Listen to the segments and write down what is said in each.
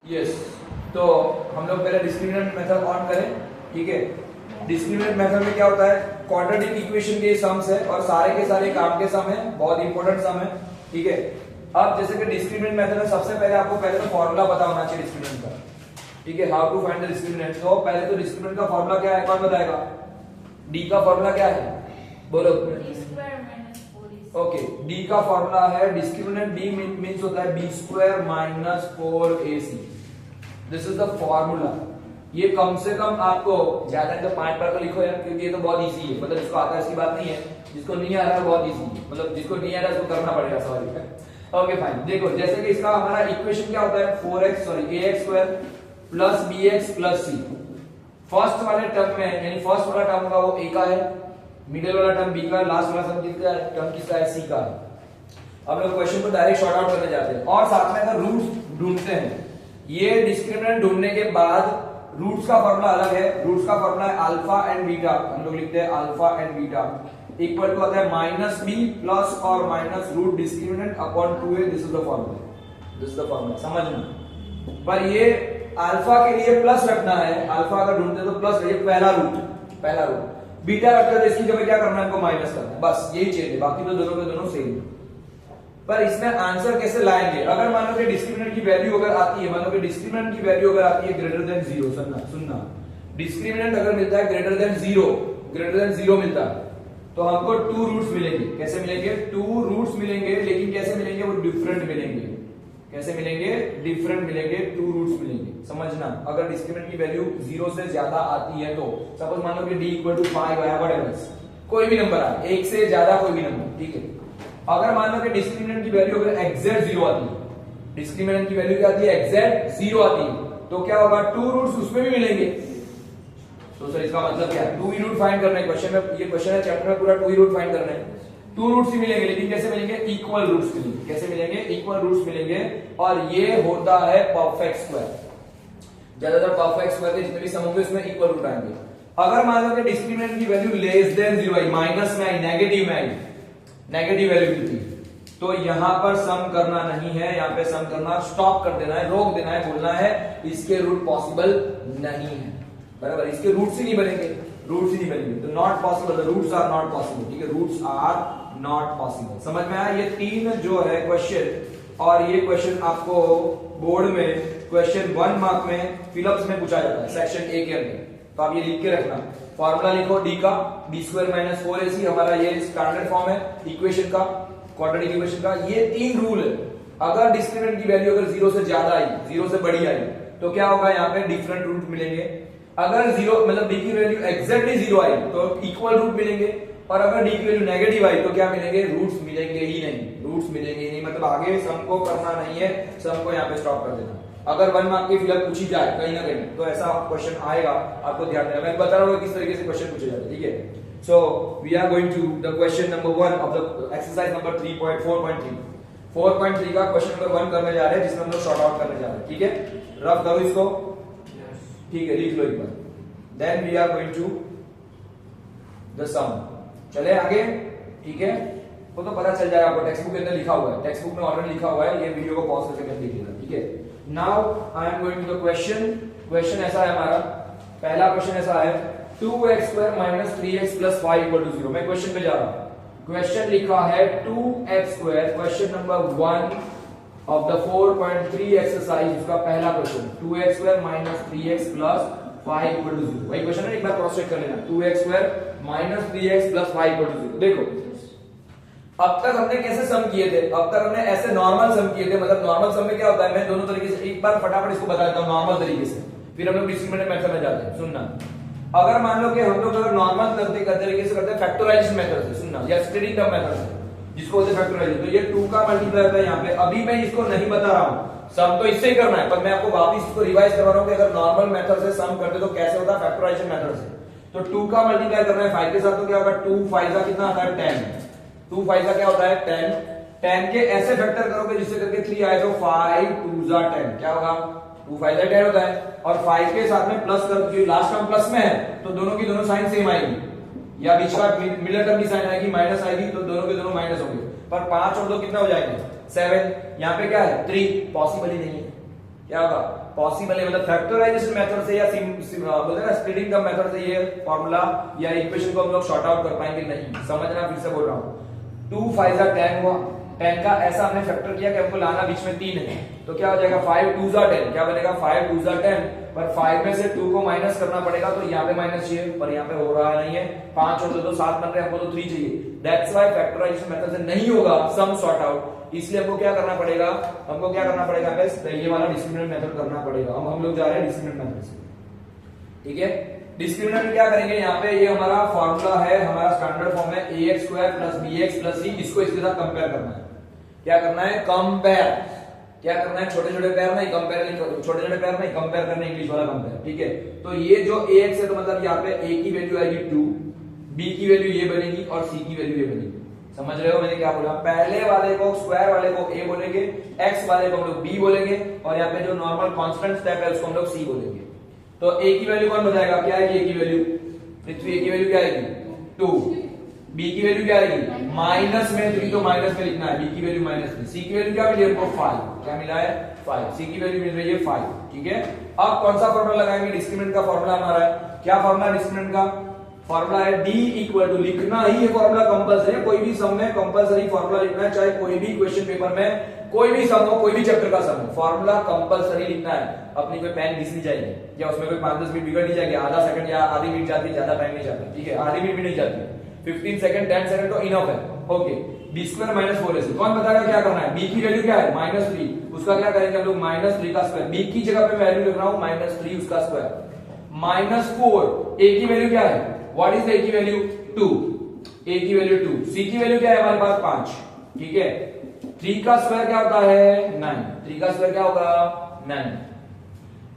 Yes, तो हम लोग पहले डिस्क्रिमिनेंट मेथड ऑन करें, ठीक है। डिस्क्रिमिनेंट मेथड में क्या होता है, क्वाड्रेटिक इक्वेशन के सम्स है और सारे के सारे काम के सम है, बहुत इंपॉर्टेंट सम है, ठीक है। अब जैसे कि डिस्क्रिमिनेंट मेथड में सबसे पहले आपको पहले तो फॉर्मूला पता होना चाहिए डिस्क्रिमिनेंट का, ठीक है। How to find the discriminant, तो पहले तो डिस्क्रिमिनेंट का फॉर्मूला क्या है कौन बताएगा? डी का फॉर्मूला क्या है, बोलो। ओके, डी का फॉर्मूला है डिस्क्रिमिनेंट, डी मींस होता है B square minus 4ac। This is the formula. ये कम से कम आपको ज्यादा तो 5 बार का लिखो यार, क्योंकि ये तो बहुत इजी है, मतलब जिसको आता है इसकी बात नहीं है, जिसको नहीं आ रहा बहुत इजी है, मतलब जिसको नहीं आ रहा उसको करना पड़ेगा सवाल। ओके फाइन, देखो जैसे कि इसका हमारा इक्वेशन क्या होता है, 4x ax square plus bx plus c। First वाले टर्म में यानी फर्स्ट वाला टर्म का वो a का है, मिडिल वाला टर्म b का, लास्ट वाला टर्म किसका है, c का है। अब लोग क्वेश्चन को डायरेक्ट शॉर्ट आउट करने जाते हैं और साथ में अगर रूट्स ढूंढते हैं, ये डिस्क्रिमिनेंट ढूंढने के बाद रूट्स का फॉर्मूला अलग है। रूट्स का फॉर्मूला है अल्फा एंड बीटा, हम लोग लिखते हैं alpha and beta equal to आता है माइनस बी प्लस और minus root discriminant upon 2a। This is the formula, this is the formula, समझना। पर ये अल्फा के लिए प्लस रखना है, अल्फा अगर ढूंढते तो प्लस रहिए, पहला रूट। बीटा रखते तो इसकी जगह क्या करना है, हमको माइनस करना है, बस यही चेंज है, बाकी तो दोनों के दोनों सेम है। पर इसमें आंसर कैसे लाएंगे, अगर मान लो कि डिस्क्रिमिनेंट की वैल्यू अगर आती है, मान लो कि डिस्क्रिमिनेंट की वैल्यू अगर आती है ग्रेटर देन 0, सुनना, डिस्क्रिमिनेंट अगर मिलता है ग्रेटर देन 0 मिलता है तो हमको 2 रूट्स मिलेंगे। कैसे मिलेंगे, 2 रूट्स मिलेंगे, लेकिन कैसे मिलेंगे, वो डिफरेंट मिलेंगे। कैसे मिलेंगे, डिफरेंट मिलेंगे, 2 रूट्स मिलेंगे, समझना। अगर डिस्क्रिमिनेंट की वैल्यू 0 से ज्यादा आती है तो सपोज मान लो कि d इक्वल टू 5 है, व्हाटएवर, कोई भी नंबर आए, 1 से ज्यादा कोई भी नंबर, ठीक है। अगर मान लो कि डिस्क्रिमिनेंट की वैल्यू अगर एग्जैक्ट 0 आती है, डिस्क्रिमिनेंट की वैल्यू क्या आती है, एग्जैक्ट 0 आती है, तो क्या होगा, 2 रूट्स उसमें भी मिलेंगे। तो सर इसका मतलब क्या है, 2 ही रूट फाइंड करना है क्वेश्चन में, ये क्वेश्चन है चैप्टर में पूरा 2 ही रूट फाइंड करना है। 2 रूट्स ही मिलेंगे, लेकिन कैसे मिलेंगे, इक्वल रूट्स मिलेंगे। कैसे मिलेंगे, इक्वल रूट्स मिलेंगे, और ये होता है परफेक्ट स्क्वायर। ज्यादातर परफेक्ट स्क्वायर के जितने भी सम होंगे उसमें इक्वल रूट आएंगे। अगर मान लो कि डिस्क्रिमिनेंट की वैल्यू लेस देन 0 आई, माइनस में आई, नेगेटिव में आई, नेगेटिव वैल्यू की थी, तो यहां पर सम करना नहीं है, यहां पे सम करना स्टॉप कर देना है, रोक देना है, बोलना है इसके रूट पॉसिबल नहीं है, बराबर, इसके रूट्स ही नहीं बनेंगे, रूट्स ही नहीं बनेंगे, तो not possible, the roots are not possible, ठीक है, रूट्स आर नॉट पॉसिबल। समझ में आया, ये 3 जो है क्वेश्चन, और ये क्वेश्चन आपको बोर्ड में क्वेश्चन 1 मार्क में फिलअप्स में पूछा जाता है सेक्शन ए के अंदर, तो आप ये लिख के रखना। फॉर्मूला लिखो डी का, बी स्क्वायर माइनस 4ac, हमारा ये स्टैंडर्ड फॉर्म है इक्वेशन का, क्वाड्रेटिक इक्वेशन का। ये 3 रूल है, अगर डिस्क्रिमिनेंट की वैल्यू अगर 0 से ज्यादा आई, 0 से बड़ी आई, तो क्या होगा, यहाँ पे डिफरेंट रूट मिलेंगे। अगर 0 मतलब डी की वैल्यू एग्जैक्टली 0 आई तो इक्वल रूट मिलेंगे, और अगर डी की वैल्यू नेगेटिव आई तो क्या मिलेंगे, रूट्स मिलेंगे ही नहीं, रूट्स मिलेंगे ही नहीं, मतलब आगे सम को करना नहीं है, सम को यहाँ पे स्टॉप कर देना। अगर 1 मार्क की फिलअप पूछी जाए कहीं ना कहीं तो ऐसा क्वेश्चन आएगा, आपको ध्यान देना। मैं बता रहा हूँ किस तरीके से क्वेश्चन पूछे जाते हैं, ठीक है। So we are going to the question number 1 of the exercise number 3.4.3 4.3 का क्वेश्चन नंबर 1 करने जा रहे हैं, जिसमें हम लोग शॉर्ट आउट करने जा रहे हैं, ठीक है। रफ करो इसको, ठीक है, लिख लो एक बार, then we are going to the sum. चले आगे, ठीक है, वो तो पता चल जाएगा आपको, टेक्स्ट बुक के अंदर लिखा हुआ है, टेक्स्ट बुक में ऑलरेडी लिखा हुआ है, ये वीडियो को पॉज करके देख लेना, ठीक है। Now I am going to the question. Question ऐसा है हमारा, पहला क्वेश्चन ऐसा है 2x square minus 3x plus 5 equal to 0। मैं क्वेश्चन पे जा रहा हूं, क्वेश्चन लिखा है 2x square, question number 1 of the 4.3 exercise, उसका पहला question 2x square minus 3x plus 5 equal to 0। वही क्वेश्चन है, एक बार क्रॉस चेक कर लेना, 2x square minus 3x plus 5 equal to 0। देखो अब तक हमने कैसे सम किए थे, अब तक हमने ऐसे नॉर्मल सम किए थे, मतलब नॉर्मल सम में क्या होता है, मैं दोनों तरीके से एक बार फटाफट इसको बता देता हूं नॉर्मल तरीके से, फिर हम लोग डिस्क्रिमिनेंट मेथड में जाते हैं। सुनना, अगर मान लो कि हम लोग अगर नॉर्मल तरीके से करते हैं फैक्टराइजेशन मेथड से, सुनना, या स्टेडी टर्म मेथड से, जिसको बोलते हैं फैक्टराइजेशन, तो ये 2 का मल्टीप्लाई होता है यहाँ पे। अभी मैं इसको नहीं बता रहा हूँ, सम तो इससे ही करना है, पर मैं आपको वापस इसको रिवाइज करवा रहा हूँ कि अगर नॉर्मल मेथड से सम करते तो कैसे होता है फैक्टराइजेशन मेथड से। तो 2 का मल्टीप्लाई करना है 5 के साथ, तो क्या होगा, 2 5 का कितना आता है 10, 2 5 का क्या होता है 10, 10 के ऐसे फैक्टर करोगे जिससे करके 3 आए तो 5 2 10, क्या होगा, 2 5 10 होता है, और 5 के साथ में प्लस कर, जो लास्ट टर्म प्लस में है तो दोनों की दोनों साइन सेम आएगी, या बीच का मिडिल टर्म की साइन आएगी माइनस आएगी, तो दोनों के दोनों माइनस होंगे। पर 5 और 2 कितना हो जाएंगे 7, यहाँ पे क्या है 3, पॉसिबल ही नहीं है, क्या होगा पॉसिबल है, मतलब फैक्टराइजेशन मेथड से या बोलते हैं ना स्प्लिटिंग द मेथड से ये फॉर्मूला या इक्वेशन को हम लोग शॉर्ट आउट कर पाएंगे नहीं। समझना, फिर से बोल रहा हूँ, 2 5 10 हुआ, 10 का ऐसा हमने फैक्टर किया कि हमको लाना बीच में 3 है, तो क्या हो जाएगा 5 2 10, क्या बनेगा 5 2 10, पर 5 में से 2 को माइनस करना पड़ेगा, तो यहाँ पे माइनस चाहिए, पर यहाँ पे हो रहा नहीं है, 5 और 2 तो 7 बन रहे हैं, हमको तो 3 चाहिए, दैट्स व्हाई फैक्टराइजेशन मेथड से नहीं होगा सम सॉर्ट आउट, इसलिए हमको क्या करना पड़ेगा, बस ये वाला डिस्क्रिमिनेंट मेथड करना पड़ेगा। अब हम लोग जा रहे हैं डिस्क्रिमिनेंट मेथड से, ठीक है। डिस्क्रिमिनेंट में क्या करेंगे, यहाँ पे ये हमारा फॉर्मूला है, हमारा स्टैंडर्ड फॉर्म है ax square plus bx plus c, इसको इसके साथ कंपेयर करना है। क्या करना है, कंपेयर, क्या करना है, छोटे छोटे पैर नहीं, कंपेयर नहीं, छोटे छोटे पैर नहीं, कंपेयर करना, इंग्लिश वाला कंपेयर, ठीक है। तो ये जो ax है, तो मतलब यहाँ पे a की वैल्यू आएगी 2, b की वैल्यू ये बनेगी और c की वैल्यू ये बनेगी। समझ रहे हो मैंने क्या बोला, पहले वाले को स्क्वायर वाले को a बोलेंगे, x वाले को हम लोग b बोलेंगे, और यहाँ पे जो नॉर्मल कांस्टेंट स्टेप है उसको हम लोग c बोलेंगे। तो a की वैल्यू कौन बताएगा, क्या आएगी a की वैल्यू, पृथ्वी a की वैल्यू क्या आएगी 2, b की वैल्यू क्या आएगी माइनस में 3, तो माइनस में लिखना है, b की वैल्यू -3, c की वैल्यू क्या मिली हमको 5, क्या मिला है 5, c की वैल्यू मिल रही है 5, ठीक है। अब कौन सा फॉर्मूला लगाएंगे, डिस्क्रिमिनेंट का फॉर्मूला हमारा है, क्या फॉर्मूला डिस्क्रिमिनेंट का, फॉर्मूला है d इक्वल टू, लिखना ही ये फॉर्मूला कंपलसरी है, कोई भी सम में कंपलसरी फॉर्मूला लिखना है, चाहे कोई भी क्वेश्चन पेपर में कोई भी सम हो, कोई भी चैप्टर का सम हो, फॉर्मूला कंपलसरी लिखना है। अपनी कोई पेन घिस नहीं जाएगी या उसमें कोई 5-10 मिनट बिगड़ नहीं जाएगी, आधा सेकंड या आधी मिनट जाती है, ज्यादा टाइम नहीं जाता, ठीक है, आधी मिनट भी नहीं जाती, 15 सेकंड 10 सेकंड तो इनफ है, okay. b square minus 4ac, कौन बताएगा क्या करना है, b की वैल्यू क्या है -3, उसका क्या करेंगे हम लोग -3 का स्क्वायर, b की जगह पे वैल्यू लिख रहा हूं -3 उसका स्क्वायर, -4, a की वैल्यू क्या है, व्हाट इज a की वैल्यू 2, a की वैल्यू 2, c की वैल्यू क्या है हमारे पास 5, ठीक है। 3 का स्क्वायर क्या होता है 9, 3 का स्क्वायर क्या होगा 9,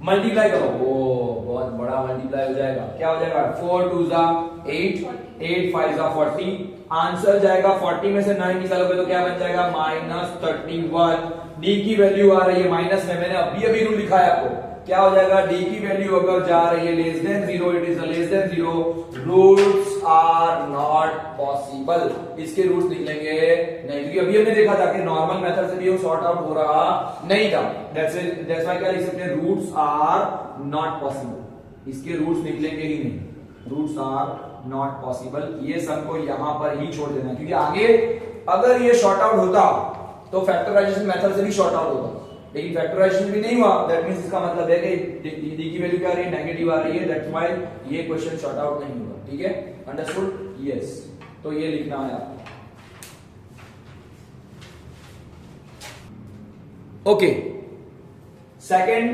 मल्टीप्लाई करो, वो बहुत बड़ा मल्टीप्लाई हो जाएगा, क्या हो जाएगा 4 2 8, 8 5 40, आंसर जाएगा 40 में से 9 निकालोगे तो क्या बन जाएगा -31, d की वैल्यू आ रही है माइनस में, मैंने अभी रूल लिखा है आपको, क्या हो जाएगा d की वैल्यू अगर जा रही है less than 0, it is less than 0, roots are not possible, इसके रूट्स निकलेंगे नहीं, क्योंकि अभी हमने देखा था कि नॉर्मल मेथड से भी वो सॉर्ट आउट हो रहा नहीं था, दैट्स व्हाई क्या लिख सकते हैं, रूट्स आर नॉट पॉसिबल, इसके रूट्स निकलेंगे ही नहीं, रूट्स आर नॉट पॉसिबल, ये सम को यहां पर ही छोड़ देना, क्योंकि आगे अगर ये शॉर्ट आउट होता तो फैक्टराइजेशन मेथड से भी शॉर्ट आउट होता, लेकिन फैक्टराइजेशन भी नहीं हुआ, दैट मींस इसका मतलब है कि d की वैल्यू क्या आ रही है नेगेटिव आ रही है, दैट्स व्हाई ये क्वेश्चन शॉर्ट आउट नहीं हुआ, ठीक है, अंडरस्टूड, यस। तो ये लिखना है आपको, ओके। सेकंड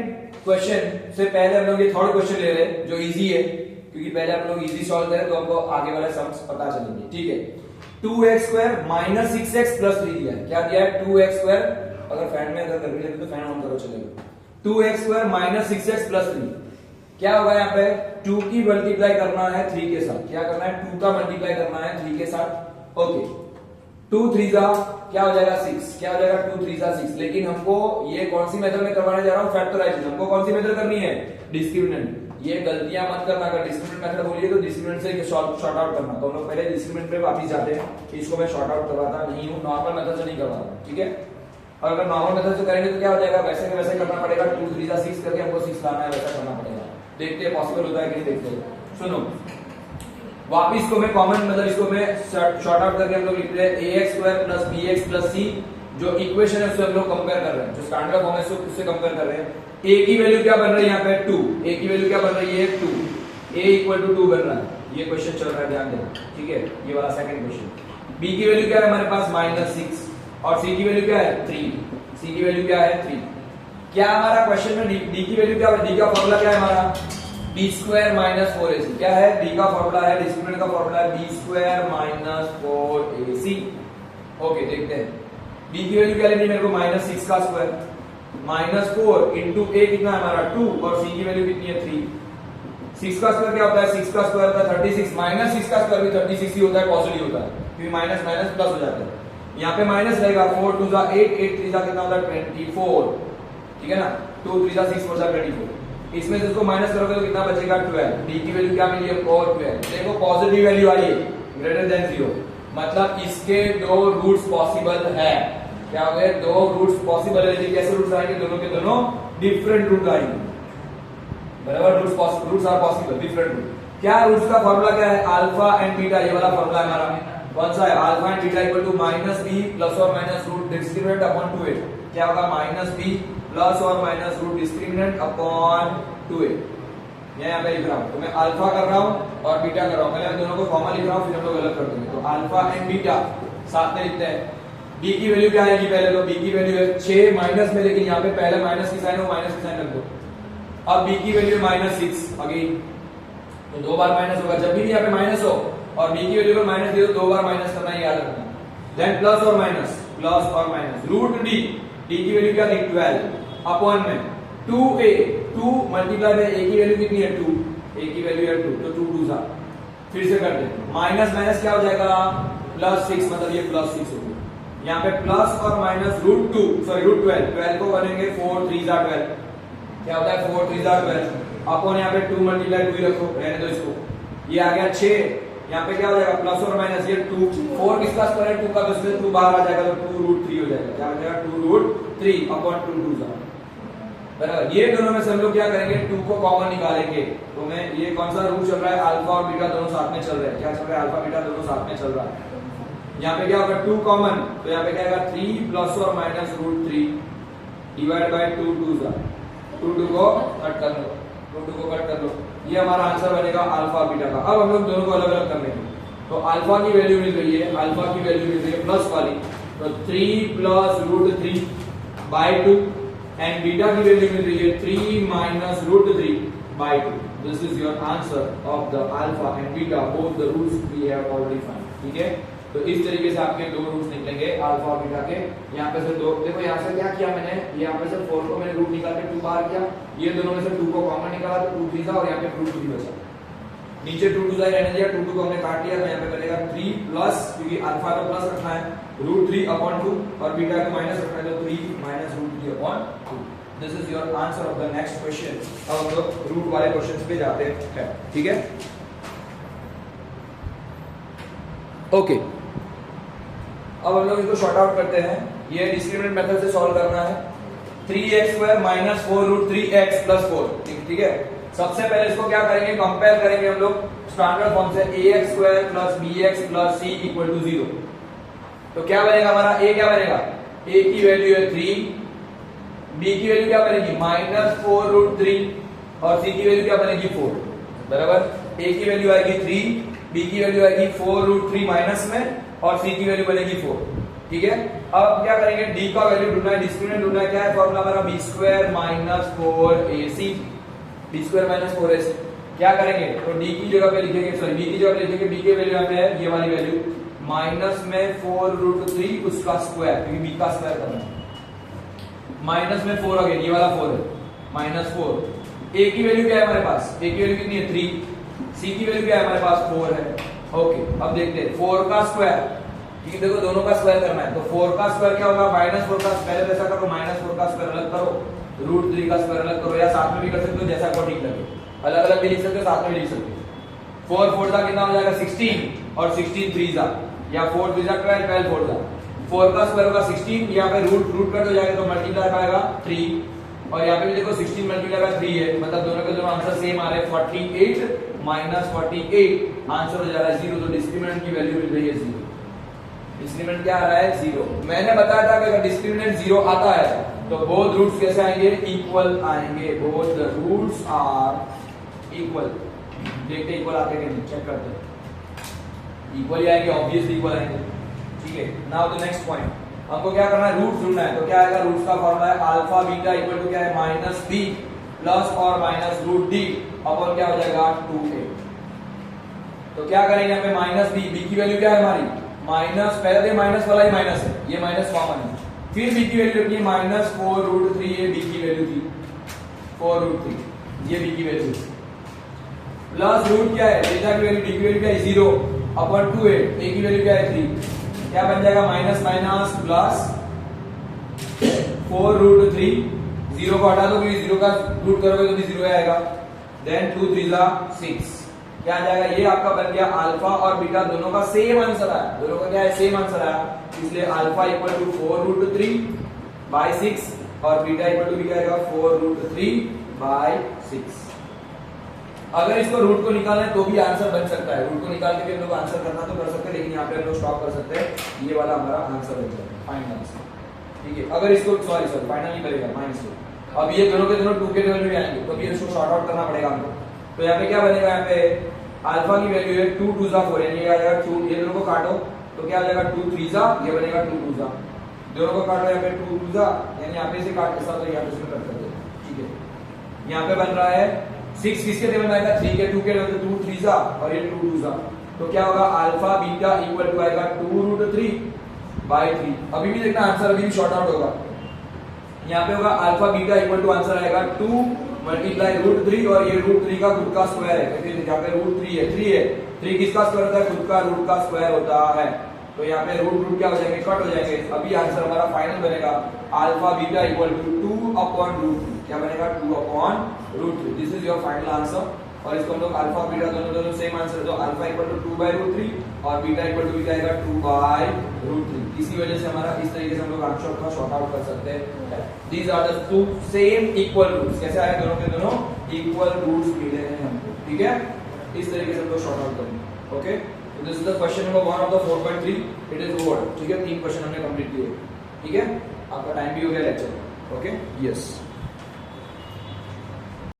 क्वेश्चन से पहले हम लोग ये थर्ड क्वेश्चन ले रहे हैं जो इजी है, क्योंकि पहले हम लोग इजी सॉल्व करें तो हमको आगे वाले सम्स पता चलेंगे, ठीक है। 2x square minus 6x plus 3 दिया है, क्या दिया है 2x स्क्वायर, अगर फैन में अगर गर्मी लगे तो फैन ऑन करो चलेगा, 2x square minus 6x plus 3, क्या होगा यहाँ पे 2 की मल्टीप्लाई करना है 3 के साथ, क्या करना है 2 का मल्टीप्लाई करना है 3 के साथ, ओके, 2 3 जा क्या हो जाएगा 6, क्या हो जाएगा 2 3 जा 6, लेकिन हमको ये कौन सी मेथड में करवाने जा रहा हूँ फैक्टराइजेशन, हमको कौन सी मेथड करनी है डिस्क्रिमिनेंट, ये गलतियां मत करना, अगर डिस्क्रिमिनेंट मेथड बोलिए तो डिस्क्रिमिनेंट से शॉर्ट आउट करना, तो हम लोग पहले डिस्क्रिमिनेंट पे वापस जाते हैं, इसको मैं शॉर्ट आउट करवाता नहीं हूँ, नॉर्मल मेथड से नहीं करवाता, ठीक है। और अगर नॉर्मल मेथड से करेंगे तो क्या हो जाएगा, वैसे के वैसे करना पड़ेगा, 2 3 जा 6 करके हमको 6 लाना है, वैसा करना पड़ेगा, देखते हैं पॉसिबल होता है कि नहीं, देखते हैं। सुनो वापिस को मैं कॉमन मतलब इसको मैं शॉर्ट आउट करके हम लोग लिख रहे हैं ax square plus bx plus c, जो इक्वेशन है उससे हम लोग कंपेयर कर रहे हैं, जो स्टैंडर्ड फॉर्म है उससे कंपेयर कर रहे हैं। a की वैल्यू क्या बन रही है यहाँ पे 2, a की वैल्यू क्या बन रही है 2, a इक्वल टू 2 बन रहा है, ये क्वेश्चन चल रहा है ध्यान देना, ठीक है, ये वाला सेकंड क्वेश्चन। b की वैल्यू क्या है हमारे पास -6 और c की वैल्यू क्या है 3, c की वैल्यू क्या है 3, क्या हमारा क्वेश्चन में d की वैल्यू क्या है, d का फॉर्मूला क्या है हमारा b स्क्वायर माइनस 4ac, क्या है d का फॉर्मूला है, डिस्क्रिमिनेंट का फॉर्मूला है b square minus 4ac, okay देखते हैं b की वैल्यू क्या लेनी है मेरे को -6 का स्क्वायर, -4 इनटू a कितना है हमारा 2 और c की वैल्यू कितनी है 3, 6 का स्क्वायर क्या होता है 6 का स्क्वायर होता है 36, -6 का स्क्वायर भी 36 ही होता है, पॉजिटिव होता है, क्योंकि माइनस माइनस प्लस हो जाता है, यहाँ पे माइनस रहेगा, 4 2 8 8 3 कितना होता है 24, ठीक है ना, 2 3 6 4 24, इसमें से इसको माइनस करोगे तो कितना बचेगा 12, d की वैल्यू क्या मिली है 12, देखो पॉजिटिव वैल्यू आई है ग्रेटर देन 0, मतलब इसके दो रूट्स पॉसिबल है, क्या हो गए 2 रूट्स पॉसिबल है, लेकिन कैसे रूट्स आएंगे, दोनों के दोनों डिफरेंट रूट आएंगे, बराबर। Roots are possible, different root. क्या रूट्स का फॉर्मूला क्या है? अल्फा एंड बीटा, ये वाला फॉर्मूला है हमारा। कौन सा है? Alpha and beta equal to minus B plus और minus root discriminant upon 2a। क्या होगा? माइनस बी प्लस और minus root discriminant upon 2a। मैं यहाँ पे लिख रहा हूँ, तो मैं अल्फा कर रहा हूँ और बीटा कर रहा हूँ, पहले दोनों को कॉमन लिख रहा हूँ, फिर हम लोग अलग कर देंगे। तो अल्फा एंड बीटा साथ में लिखते हैं। बी की वैल्यू क्या आएगी? पहले तो बी की वैल्यू है 6 माइनस में, लेकिन यहाँ पे पहले माइनस की साइन हो, माइनस की साइन रख दो। अब बी की वैल्यू -6 अगेन, तो 2 बार माइनस होगा। जब भी यहाँ पे माइनस हो और बी की वैल्यू को माइनस दे दो, 2 बार माइनस करना है, याद रखना। देन प्लस और माइनस रूट डी, डी की वैल्यू क्या थी? 12 अपॉन में 2a, 2 मल्टीप्लाई में a की वैल्यू कितनी है? 2, a की वैल्यू है 2, तो 2 2 सा। फिर से करते हैं, माइनस माइनस क्या हो जाएगा? +6, मतलब ये +6 हो गया। यहाँ पे प्लस और माइनस रूट 12, 12 को बनेंगे 4 3 12, क्या होता है? 4 3 12 अपॉन यहाँ पे 2 मल्टीप्लाई 2 ही रखो, रहने दो इसको। ये आ गया 6, यहाँ पे क्या हो जाएगा? प्लस और माइनस, ये 2 4 किसका स्क्वायर है? 2 का, तो इसमें 2 बाहर आ जाएगा, तो 2√3 हो जाएगा। क्या हो जाएगा? 2√3 अपॉन 2 2 सा, बराबर। ये दोनों में से हम लोग क्या करेंगे? 2 को कॉमन निकालेंगे। तो मैं ये कौन सा रूट चल रहा है? अल्फा और बीटा दोनों साथ में चल रहे हैं। क्या चल रहा है? अल्फा बीटा दोनों साथ में चल रहा है। यहाँ पे क्या होगा? 2 कॉमन, तो यहाँ पे क्या आएगा? 3 प्लस और माइनस √3 डिवाइड बाय 2 2 सा, 2 2 को कट कर लो, 2 2 को कट कर लो। ये हमारा आंसर बनेगा अल्फा बीटा का। अब हम लोग दोनों को अलग अलग कर लेंगे। तो अल्फा की वैल्यू मिल रही है, अल्फा की वैल्यू मिल रही है प्लस वाली, तो 3 प्लस √3 बाय 2, एंड बीटा की वैल्यू मिल रही है 3 minus √3 by 2। This is your answer of the alpha and beta, both the roots we have already find. ठीक है, तो इस तरीके से आपके दो रूट्स निकलेंगे अल्फा और बीटा के। यहाँ पे से दो, देखो यहाँ से क्या किया मैंने, यहाँ पे से 4 को मैंने रूट निकाल के 2 बाहर किया, ये दोनों में से 2 को कॉमन निकाला तो 2 3 था, और यहाँ पे रूट 3 बचा। नीचे 2 2 रहने दिया, 2 2 को हमने काट लिया, तो यहाँ पे बनेगा 3 प्लस, क्योंकि अल्फा को प्लस रखना है, √3 अपॉन 2, और बीटा को माइनस रखना है, तो 3 minus √3 upon 2। This is your answer of the next question. अब हम लोग रूट वाले क्वेश्चंस पे जाते हैं। ठीक है, ओके। अब हम लोग इसको शॉर्ट आउट करते हैं। ये डिस्क्रिमिनेंट मेथड से सॉल्व करना है। 3x² minus 4√3x plus 4। ठीक है, सबसे पहले इसको क्या करेंगे? कंपेयर करेंगे हम लोग स्टैंडर्ड फॉर्म से, ax² plus bx plus c equal to 0। तो क्या बनेगा हमारा? a क्या बनेगा? a की वैल्यू है 3, b की वैल्यू क्या बनेगी? -4√3, और c की वैल्यू क्या बनेगी? 4, बराबर। a की वैल्यू आएगी 3, b की वैल्यू आएगी 4√3 माइनस में, और c की वैल्यू बनेगी 4। ठीक है, अब क्या करेंगे? d का वैल्यू ढूंढना है, डिस्क्रिमिनेंट ढूंढना है। क्या है फॉर्मूला हमारा? b² minus 4ac, b² minus 4ac। क्या करेंगे? तो d की जगह पे लिखेंगे, सॉरी b की जगह पे लिखेंगे, b की वैल्यू यहाँ पे है ये वाली वैल्यू, माइनस में 4√3 उसका स्क्वायर, क्योंकि b का स्क्वायर करना है, माइनस में 4 अगेन, ये वाला 4 है, -4। a की वैल्यू क्या है हमारे पास? a की वैल्यू कितनी है? 3। c की वैल्यू क्या है हमारे पास? 4 है। ओके, अब देखते हैं 4 का स्क्वायर, ठीक है, देखो दोनों का स्क्वायर करना है, तो 4 का स्क्वायर क्या होगा? -4 का, पहले जैसा करो, -4 का स्क्वायर अलग करो, √3 का स्क्वायर अलग करो, या साथ में भी कर सकते हो, जैसा को ठीक लगे। अलग अलग भी लिख सकते हो, साथ में भी लिख सकते हो। 4 4 का कितना हो जाएगा? 16, और 16 3 जा, या 4 3 जा 12, 12 4 जा। 4 का स्क्वायर होगा 16, यहाँ पे रूट कर दो जाएगा, तो मल्टीप्लाई पाएगा 3, और यहाँ पे भी देखो 16 मल्टीप्लाई बाय 3 है, मतलब दोनों के दोनों आंसर सेम आ रहे हैं। 48 माइनस 48 आंसर हो जा रहा है 0, तो डिस्क्रिमिनेंट की वैल्यू मिल रही है 0। डिस्क्रिमिनेंट क्या आ रहा है? 0। मैंने बताया था कि अगर डिस्क्रिमिनेंट 0 आता है तो बोथ रूट्स कैसे आएंगे? इक्वल आएंगे। Both the roots are equal. देखते इक्वल आते हैं कि नहीं, चेक करते हैं। इक्वल ही आएंगे, ऑब्वियसली इक्वल आएंगे। ठीक है, नाउ द नेक्स्ट पॉइंट, हमको क्या करना है? रूट ढूंढना है। तो क्या आएगा? रूट्स का फॉर्मूला है अल्फा बीटा इक्वल टू क्या है? -b प्लस और माइनस √d अपॉन क्या हो जाएगा? 2a। तो क्या करेंगे यहाँ पे? -b, b की वैल्यू क्या है हमारी? माइनस, पहले माइनस वाला ही माइनस है, ये माइनस कॉमन है। फिर b की वैल्यू रखिए -4√3, ये b की वैल्यू थी 4√3, ये b की वैल्यू, प्लस रूट क्या है? बीटा की वैल्यू, d की वैल्यू क्या है? 0 अपॉन 2a, a की वैल्यू क्या है? 3। क्या बन जाएगा? माइनस माइनस प्लस 4√3, 0 को हटा दो, क्योंकि 0 का रूट करोगे तो भी 0 आएगा। देन 2 3 6, क्या आ जाएगा? ये आपका बन गया अल्फा और बीटा दोनों का सेम आंसर आया, दोनों का क्या है? सेम आंसर आया, इसलिए अल्फा इक्वल टू 4√3 बाय 6 और बीटा इक्वल टू भी क्या आएगा 4√3/6। अगर इसको रूट को निकालना है तो भी आंसर बन सकता है, रूट को निकाल के भी हम लोग आंसर करना तो कर सकते हैं, लेकिन यहाँ पे हम लोग स्टॉप कर सकते हैं, ये वाला हमारा आंसर बन जाएगा फाइनल आंसर। ठीक है, अगर इसको सॉरी फाइनल नहीं करेगा -2। अब ये दोनों के दोनों 2 के टेबल में आएंगे तो भी इसको शॉर्ट आउट करना पड़ेगा हमको। तो यहाँ पे क्या बनेगा, यहाँ पे अल्फा की वैल्यू है 2 2 4 यानी ये आएगा 2, ये दोनों को काटो तो क्या आ जाएगा 2 3 ये बनेगा 2 2 दोनों को काटो, यहाँ पे 2 2 यानी यहाँ पे से काट के साथ तो यहाँ पे से कट कर दो। ठीक है, यहाँ पे बन रहा है 6 किसके टेबल में आएगा 3 के 2 के टेबल में 2 3 और ये 2 2 तो क्या होगा अल्फा बीटा इक्वल टू आएगा 2√3/3। अभी भी देखना आंसर अभी भी शॉर्ट आउट होगा, यहाँ पे होगा alpha beta equal to answer आएगा 2 मल्टीप्लाई √3 और ये √3 का खुद का स्क्वायर है, क्योंकि यहाँ पे √3 है, 3 किसका स्क्वायर होता है, खुद का रूट का स्क्वायर होता है। तो यहाँ पे रूट क्या हो जाएंगे, कट हो जाएंगे। अभी आंसर हमारा फाइनल बनेगा अल्फा बीटा इक्वल टू 2/√3, क्या बनेगा 2/√3। This is your final answer. और इसको हम लोग अल्फा बीटा दोनों सेम आंसर, तो अल्फा इक्वल टू 2/√3 और बीटा इक्वल टू क्या आएगा 2/√3। इसी वजह से हमारा इस तरीके से हम लोग आंसर का शॉर्ट आउट कर सकते हैं। These are the two same equal roots, कैसे आए, दोनों के दोनों इक्वल रूट्स मिले हैं हमको। ठीक है, इस तरीके से हम लोग शॉर्ट आउट करेंगे। ओके, तो this is the question number 1 of the 4.3, it is over. ठीक है, 3 क्वेश्चन हमने कंप्लीट किए। ठीक है, आपका टाइम भी हो गया लेक्चर। Okay, yes.